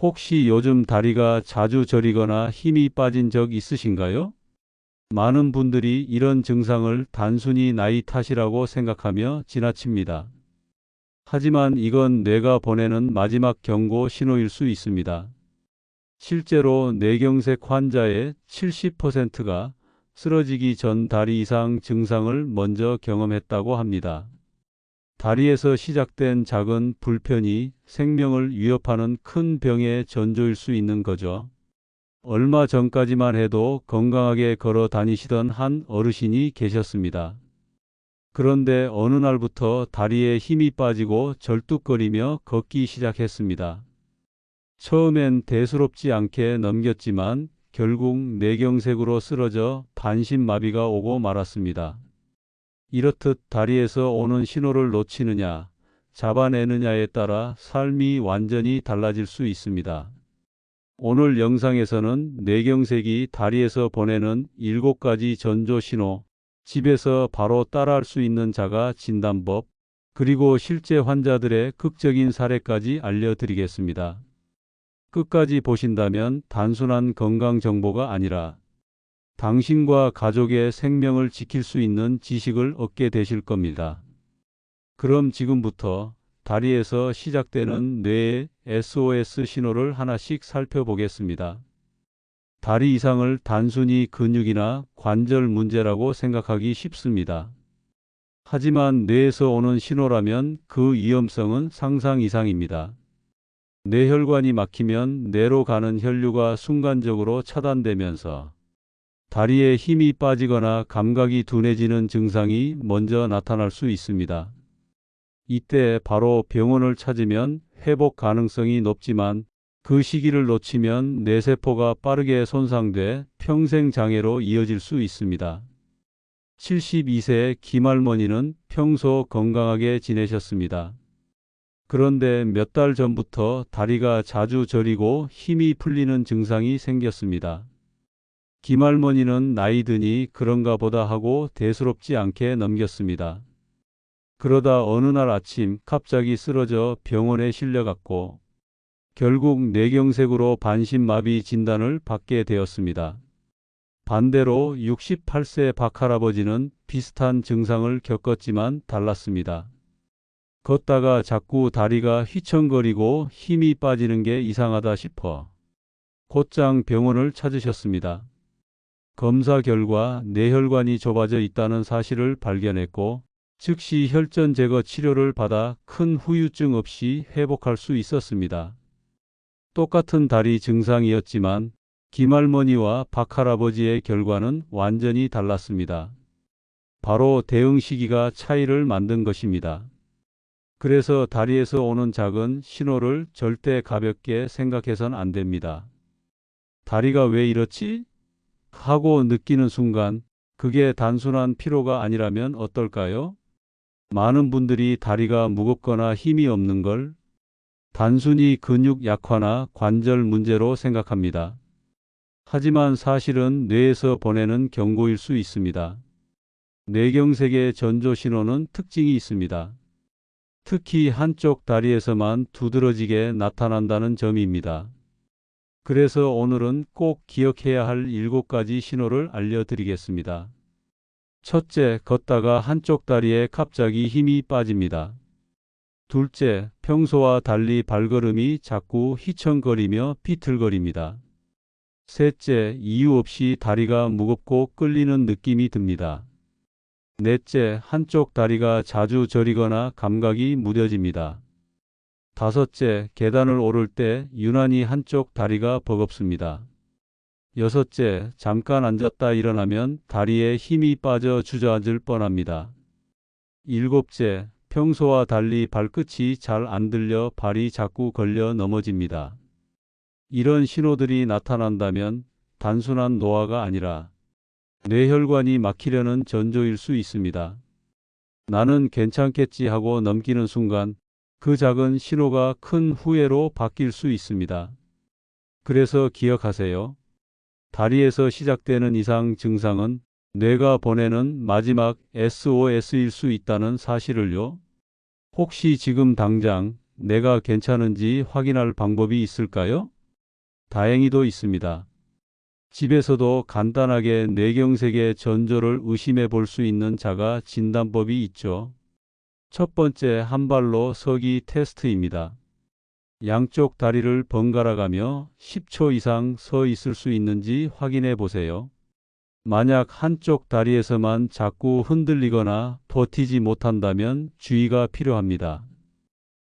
혹시 요즘 다리가 자주 저리거나 힘이 빠진 적 있으신가요? 많은 분들이 이런 증상을 단순히 나이 탓이라고 생각하며 지나칩니다. 하지만 이건 뇌가 보내는 마지막 경고 신호일 수 있습니다. 실제로 뇌경색 환자의 70%가 쓰러지기 전 다리 이상 증상을 먼저 경험했다고 합니다. 다리에서 시작된 작은 불편이 생명을 위협하는 큰 병의 전조일 수 있는 거죠. 얼마 전까지만 해도 건강하게 걸어 다니시던 한 어르신이 계셨습니다. 그런데 어느 날부터 다리에 힘이 빠지고 절뚝거리며 걷기 시작했습니다. 처음엔 대수롭지 않게 넘겼지만 결국 뇌경색으로 쓰러져 반신마비가 오고 말았습니다. 이렇듯 다리에서 오는 신호를 놓치느냐, 잡아내느냐에 따라 삶이 완전히 달라질 수 있습니다. 오늘 영상에서는 뇌경색이 다리에서 보내는 7가지 전조 신호, 집에서 바로 따라할 수 있는 자가 진단법, 그리고 실제 환자들의 극적인 사례까지 알려드리겠습니다. 끝까지 보신다면 단순한 건강 정보가 아니라 당신과 가족의 생명을 지킬 수 있는 지식을 얻게 되실 겁니다. 그럼 지금부터 다리에서 시작되는 뇌의 SOS 신호를 하나씩 살펴보겠습니다. 다리 이상을 단순히 근육이나 관절 문제라고 생각하기 쉽습니다. 하지만 뇌에서 오는 신호라면 그 위험성은 상상 이상입니다. 뇌혈관이 막히면 뇌로 가는 혈류가 순간적으로 차단되면서 다리에 힘이 빠지거나 감각이 둔해지는 증상이 먼저 나타날 수 있습니다. 이때 바로 병원을 찾으면 회복 가능성이 높지만 그 시기를 놓치면 뇌세포가 빠르게 손상돼 평생 장애로 이어질 수 있습니다. 72세의 김할머니는 평소 건강하게 지내셨습니다. 그런데 몇 달 전부터 다리가 자주 저리고 힘이 풀리는 증상이 생겼습니다. 김할머니는 나이 드니 그런가 보다 하고 대수롭지 않게 넘겼습니다. 그러다 어느 날 아침 갑자기 쓰러져 병원에 실려갔고 결국 뇌경색으로 반신마비 진단을 받게 되었습니다. 반대로 68세 박할아버지는 비슷한 증상을 겪었지만 달랐습니다. 걷다가 자꾸 다리가 휘청거리고 힘이 빠지는 게 이상하다 싶어 곧장 병원을 찾으셨습니다. 검사 결과 뇌혈관이 좁아져 있다는 사실을 발견했고 즉시 혈전 제거 치료를 받아 큰 후유증 없이 회복할 수 있었습니다. 똑같은 다리 증상이었지만 김할머니와 박할아버지의 결과는 완전히 달랐습니다. 바로 대응 시기가 차이를 만든 것입니다. 그래서 다리에서 오는 작은 신호를 절대 가볍게 생각해선 안 됩니다. 다리가 왜 이렇지? 하고 느끼는 순간 그게 단순한 피로가 아니라면 어떨까요? 많은 분들이 다리가 무겁거나 힘이 없는 걸 단순히 근육 약화나 관절 문제로 생각합니다. 하지만 사실은 뇌에서 보내는 경고일 수 있습니다. 뇌경색의 전조 신호는 특징이 있습니다. 특히 한쪽 다리에서만 두드러지게 나타난다는 점입니다. 그래서 오늘은 꼭 기억해야 할 7가지 신호를 알려드리겠습니다. 첫째, 걷다가 한쪽 다리에 갑자기 힘이 빠집니다. 둘째, 평소와 달리 발걸음이 자꾸 휘청거리며 비틀거립니다. 셋째, 이유 없이 다리가 무겁고 끌리는 느낌이 듭니다. 넷째, 한쪽 다리가 자주 저리거나 감각이 무뎌집니다. 다섯째, 계단을 오를 때 유난히 한쪽 다리가 버겁습니다. 여섯째, 잠깐 앉았다 일어나면 다리에 힘이 빠져 주저앉을 뻔합니다. 일곱째, 평소와 달리 발끝이 잘 안 들려 발이 자꾸 걸려 넘어집니다. 이런 신호들이 나타난다면 단순한 노화가 아니라 뇌혈관이 막히려는 전조일 수 있습니다. 나는 괜찮겠지 하고 넘기는 순간 그 작은 신호가 큰 후회로 바뀔 수 있습니다. 그래서 기억하세요. 다리에서 시작되는 이상 증상은 뇌가 보내는 마지막 SOS일 수 있다는 사실을요. 혹시 지금 당장 내가 괜찮은지 확인할 방법이 있을까요? 다행히도 있습니다. 집에서도 간단하게 뇌경색의 전조를 의심해 볼 수 있는 자가 진단법이 있죠. 첫 번째, 한 발로 서기 테스트입니다. 양쪽 다리를 번갈아 가며 10초 이상 서 있을 수 있는지 확인해 보세요. 만약 한쪽 다리에서만 자꾸 흔들리거나 버티지 못한다면 주의가 필요합니다.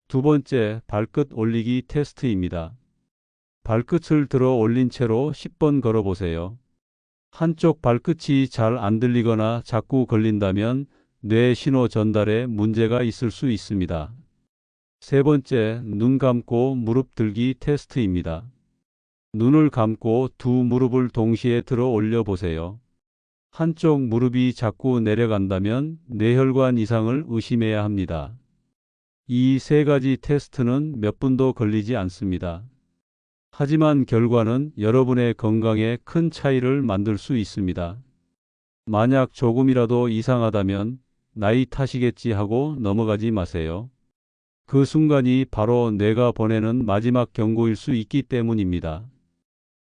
두 번째, 발끝 올리기 테스트입니다. 발끝을 들어 올린 채로 10번 걸어 보세요. 한쪽 발끝이 잘 안 들리거나 자꾸 걸린다면 뇌 신호 전달에 문제가 있을 수 있습니다. 세 번째, 눈 감고 무릎 들기 테스트입니다. 눈을 감고 두 무릎을 동시에 들어 올려 보세요. 한쪽 무릎이 자꾸 내려간다면 뇌혈관 이상을 의심해야 합니다. 이 세 가지 테스트는 몇 분도 걸리지 않습니다. 하지만 결과는 여러분의 건강에 큰 차이를 만들 수 있습니다. 만약 조금이라도 이상하다면 나이 탓이겠지 하고 넘어가지 마세요. 그 순간이 바로 뇌가 보내는 마지막 경고일 수 있기 때문입니다.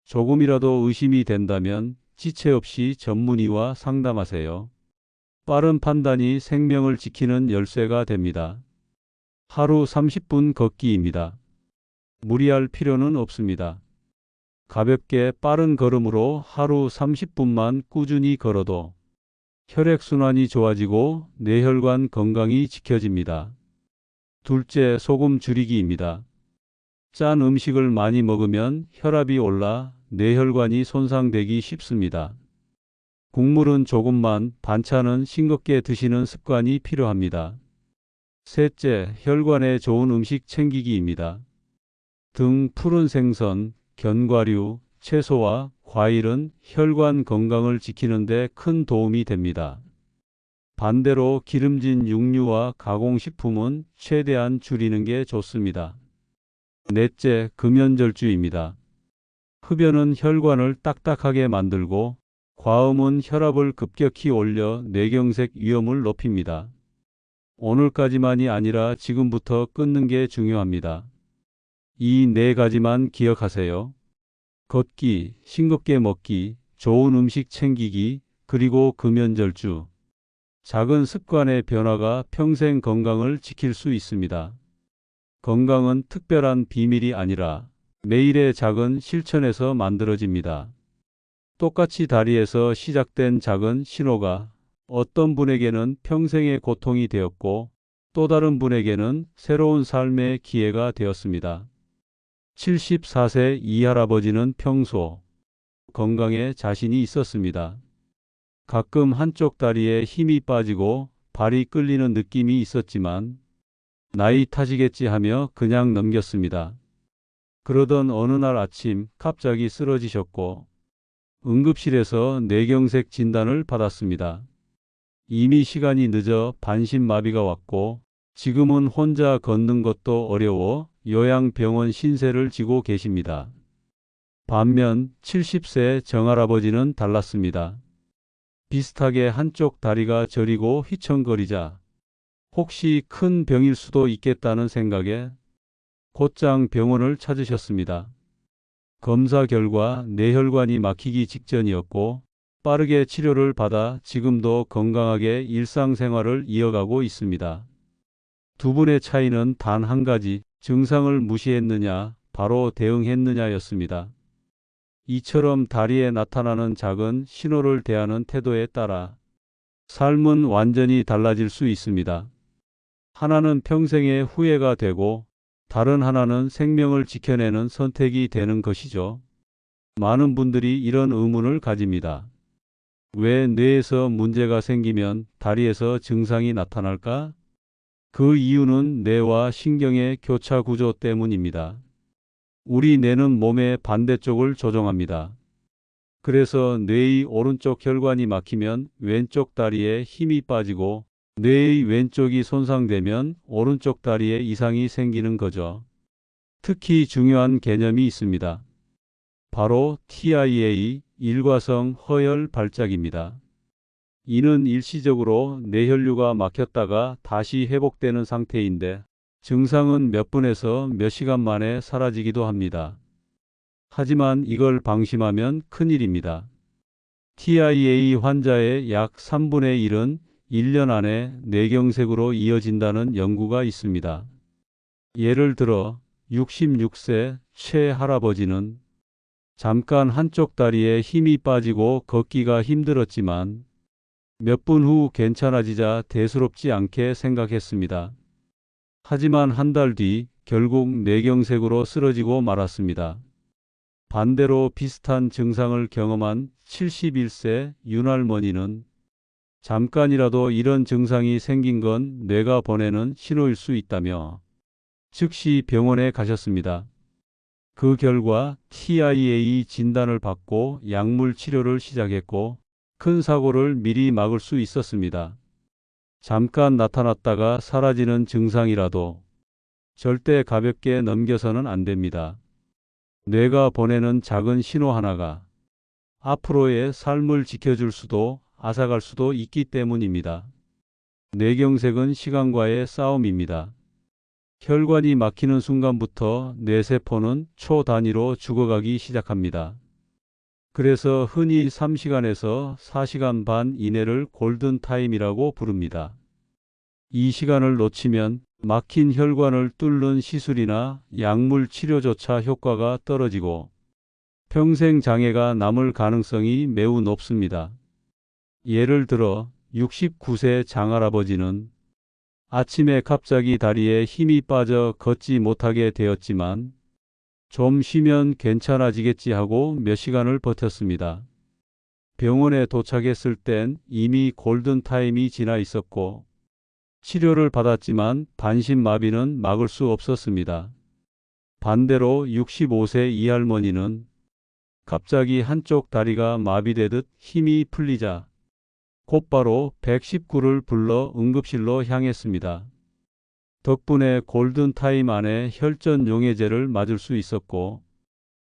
조금이라도 의심이 된다면 지체 없이 전문의와 상담하세요. 빠른 판단이 생명을 지키는 열쇠가 됩니다. 하루 30분 걷기입니다. 무리할 필요는 없습니다. 가볍게 빠른 걸음으로 하루 30분만 꾸준히 걸어도 혈액순환이 좋아지고 뇌혈관 건강이 지켜집니다. 둘째, 소금 줄이기입니다. 짠 음식을 많이 먹으면 혈압이 올라 뇌혈관이 손상되기 쉽습니다. 국물은 조금만, 반찬은 싱겁게 드시는 습관이 필요합니다. 셋째, 혈관에 좋은 음식 챙기기입니다. 등 푸른 생선, 견과류, 채소와 과일은 혈관 건강을 지키는 데 큰 도움이 됩니다. 반대로 기름진 육류와 가공식품은 최대한 줄이는 게 좋습니다. 넷째, 금연절주입니다. 흡연은 혈관을 딱딱하게 만들고 과음은 혈압을 급격히 올려 뇌경색 위험을 높입니다. 오늘까지만이 아니라 지금부터 끊는 게 중요합니다. 이 네 가지만 기억하세요. 걷기, 싱겁게 먹기, 좋은 음식 챙기기, 그리고 금연절주. 작은 습관의 변화가 평생 건강을 지킬 수 있습니다. 건강은 특별한 비밀이 아니라 매일의 작은 실천에서 만들어집니다. 똑같이 다리에서 시작된 작은 신호가 어떤 분에게는 평생의 고통이 되었고 또 다른 분에게는 새로운 삶의 기회가 되었습니다. 74세 이 할아버지는 평소 건강에 자신이 있었습니다. 가끔 한쪽 다리에 힘이 빠지고 발이 끌리는 느낌이 있었지만 나이 탓이겠지 하며 그냥 넘겼습니다. 그러던 어느 날 아침 갑자기 쓰러지셨고 응급실에서 뇌경색 진단을 받았습니다. 이미 시간이 늦어 반신마비가 왔고 지금은 혼자 걷는 것도 어려워 요양병원 신세를 지고 계십니다. 반면 70세 정할아버지는 달랐습니다. 비슷하게 한쪽 다리가 저리고 휘청거리자 혹시 큰 병일 수도 있겠다는 생각에 곧장 병원을 찾으셨습니다. 검사 결과 뇌혈관이 막히기 직전이었고 빠르게 치료를 받아 지금도 건강하게 일상생활을 이어가고 있습니다. 두 분의 차이는 단 한 가지, 증상을 무시했느냐, 바로 대응했느냐였습니다. 이처럼 다리에 나타나는 작은 신호를 대하는 태도에 따라 삶은 완전히 달라질 수 있습니다. 하나는 평생의 후회가 되고 다른 하나는 생명을 지켜내는 선택이 되는 것이죠. 많은 분들이 이런 의문을 가집니다. 왜 뇌에서 문제가 생기면 다리에서 증상이 나타날까? 그 이유는 뇌와 신경의 교차 구조 때문입니다. 우리 뇌는 몸의 반대쪽을 조종합니다. 그래서 뇌의 오른쪽 혈관이 막히면 왼쪽 다리에 힘이 빠지고 뇌의 왼쪽이 손상되면 오른쪽 다리에 이상이 생기는 거죠. 특히 중요한 개념이 있습니다. 바로 TIA, 일과성 허혈 발작입니다. 이는 일시적으로 뇌혈류가 막혔다가 다시 회복되는 상태인데 증상은 몇 분에서 몇 시간 만에 사라지기도 합니다. 하지만 이걸 방심하면 큰일입니다. TIA 환자의 약 3분의 1은 1년 안에 뇌경색으로 이어진다는 연구가 있습니다. 예를 들어 66세 최 할아버지는 잠깐 한쪽 다리에 힘이 빠지고 걷기가 힘들었지만 몇 분 후 괜찮아지자 대수롭지 않게 생각했습니다. 하지만 한 달 뒤 결국 뇌경색으로 쓰러지고 말았습니다. 반대로 비슷한 증상을 경험한 71세 윤할머니는 잠깐이라도 이런 증상이 생긴 건 뇌가 보내는 신호일 수 있다며 즉시 병원에 가셨습니다. 그 결과 TIA 진단을 받고 약물 치료를 시작했고 큰 사고를 미리 막을 수 있었습니다. 잠깐 나타났다가 사라지는 증상이라도 절대 가볍게 넘겨서는 안 됩니다. 뇌가 보내는 작은 신호 하나가 앞으로의 삶을 지켜줄 수도 앗아갈 수도 있기 때문입니다. 뇌경색은 시간과의 싸움입니다. 혈관이 막히는 순간부터 뇌세포는 초 단위로 죽어가기 시작합니다. 그래서 흔히 3시간에서 4시간 반 이내를 골든타임이라고 부릅니다. 이 시간을 놓치면 막힌 혈관을 뚫는 시술이나 약물 치료조차 효과가 떨어지고 평생 장애가 남을 가능성이 매우 높습니다. 예를 들어 69세 장할아버지는 아침에 갑자기 다리에 힘이 빠져 걷지 못하게 되었지만 좀 쉬면 괜찮아지겠지 하고 몇 시간을 버텼습니다. 병원에 도착했을 땐 이미 골든타임이 지나 있었고 치료를 받았지만 반신마비는 막을 수 없었습니다. 반대로 65세 이 할머니는 갑자기 한쪽 다리가 마비되듯 힘이 풀리자 곧바로 119를 불러 응급실로 향했습니다. 덕분에 골든타임 안에 혈전 용해제를 맞을 수 있었고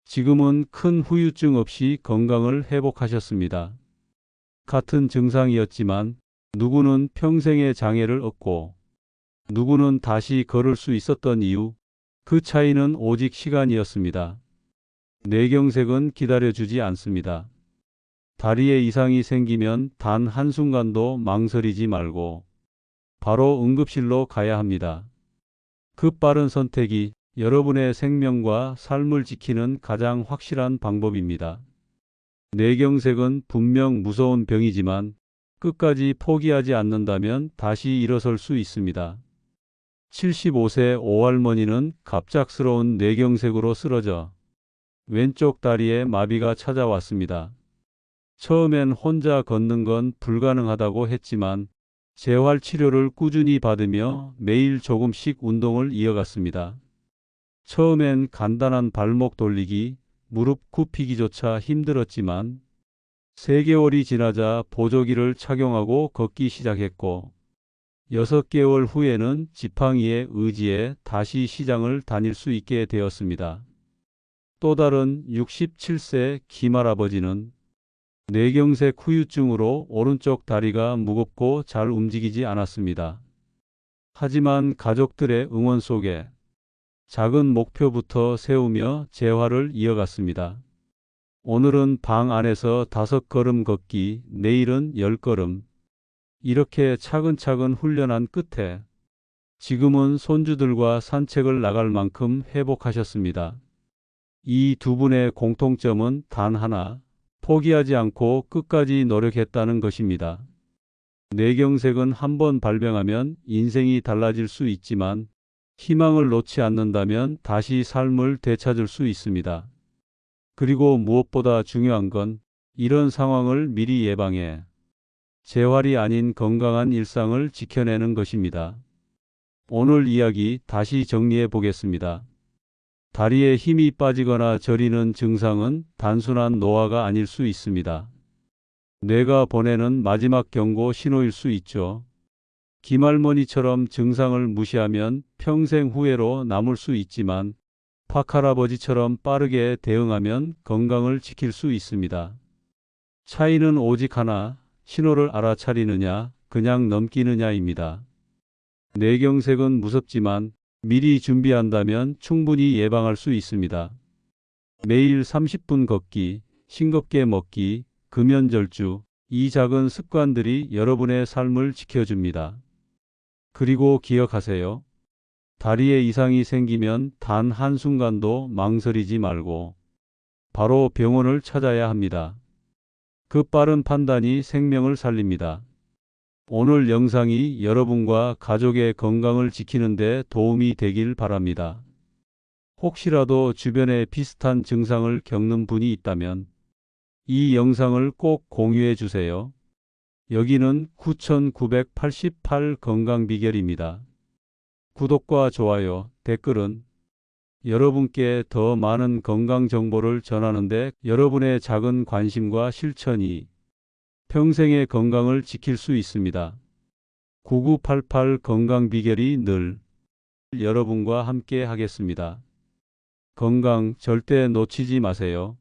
지금은 큰 후유증 없이 건강을 회복하셨습니다. 같은 증상이었지만 누구는 평생의 장애를 얻고 누구는 다시 걸을 수 있었던 이유, 그 차이는 오직 시간이었습니다. 뇌경색은 기다려주지 않습니다. 다리에 이상이 생기면 단 한순간도 망설이지 말고 바로 응급실로 가야 합니다. 그 빠른 선택이 여러분의 생명과 삶을 지키는 가장 확실한 방법입니다. 뇌경색은 분명 무서운 병이지만 끝까지 포기하지 않는다면 다시 일어설 수 있습니다. 75세 오할머니는 갑작스러운 뇌경색으로 쓰러져 왼쪽 다리에 마비가 찾아왔습니다. 처음엔 혼자 걷는 건 불가능하다고 했지만 재활 치료를 꾸준히 받으며 매일 조금씩 운동을 이어갔습니다. 처음엔 간단한 발목 돌리기, 무릎 굽히기조차 힘들었지만 3개월이 지나자 보조기를 착용하고 걷기 시작했고 6개월 후에는 지팡이에 의지해 다시 시장을 다닐 수 있게 되었습니다. 또 다른 67세 김할아버지는 뇌경색 후유증으로 오른쪽 다리가 무겁고 잘 움직이지 않았습니다. 하지만 가족들의 응원 속에 작은 목표부터 세우며 재활을 이어갔습니다. 오늘은 방 안에서 5걸음 걷기, 내일은 10걸음. 이렇게 차근차근 훈련한 끝에 지금은 손주들과 산책을 나갈 만큼 회복하셨습니다. 이 두 분의 공통점은 단 하나, 포기하지 않고 끝까지 노력했다는 것입니다. 뇌경색은 한번 발병하면 인생이 달라질 수 있지만 희망을 놓지 않는다면 다시 삶을 되찾을 수 있습니다. 그리고 무엇보다 중요한 건 이런 상황을 미리 예방해 재활이 아닌 건강한 일상을 지켜내는 것입니다. 오늘 이야기 다시 정리해 보겠습니다. 다리에 힘이 빠지거나 저리는 증상은 단순한 노화가 아닐 수 있습니다. 뇌가 보내는 마지막 경고 신호일 수 있죠. 김할머니처럼 증상을 무시하면 평생 후회로 남을 수 있지만 팍할아버지처럼 빠르게 대응하면 건강을 지킬 수 있습니다. 차이는 오직 하나, 신호를 알아차리느냐, 그냥 넘기느냐입니다. 뇌경색은 무섭지만 미리 준비한다면 충분히 예방할 수 있습니다. 매일 30분 걷기, 싱겁게 먹기, 금연절주. 이 작은 습관들이 여러분의 삶을 지켜줍니다. 그리고 기억하세요. 다리에 이상이 생기면 단 한순간도 망설이지 말고 바로 병원을 찾아야 합니다. 그 빠른 판단이 생명을 살립니다. 오늘 영상이 여러분과 가족의 건강을 지키는 데 도움이 되길 바랍니다. 혹시라도 주변에 비슷한 증상을 겪는 분이 있다면 이 영상을 꼭 공유해 주세요. 여기는 9988 건강 비결입니다. 구독과 좋아요, 댓글은 여러분께 더 많은 건강 정보를 전하는데 여러분의 작은 관심과 실천이 평생의 건강을 지킬 수 있습니다. 9988 건강 비결이 늘 여러분과 함께 하겠습니다. 건강 절대 놓치지 마세요.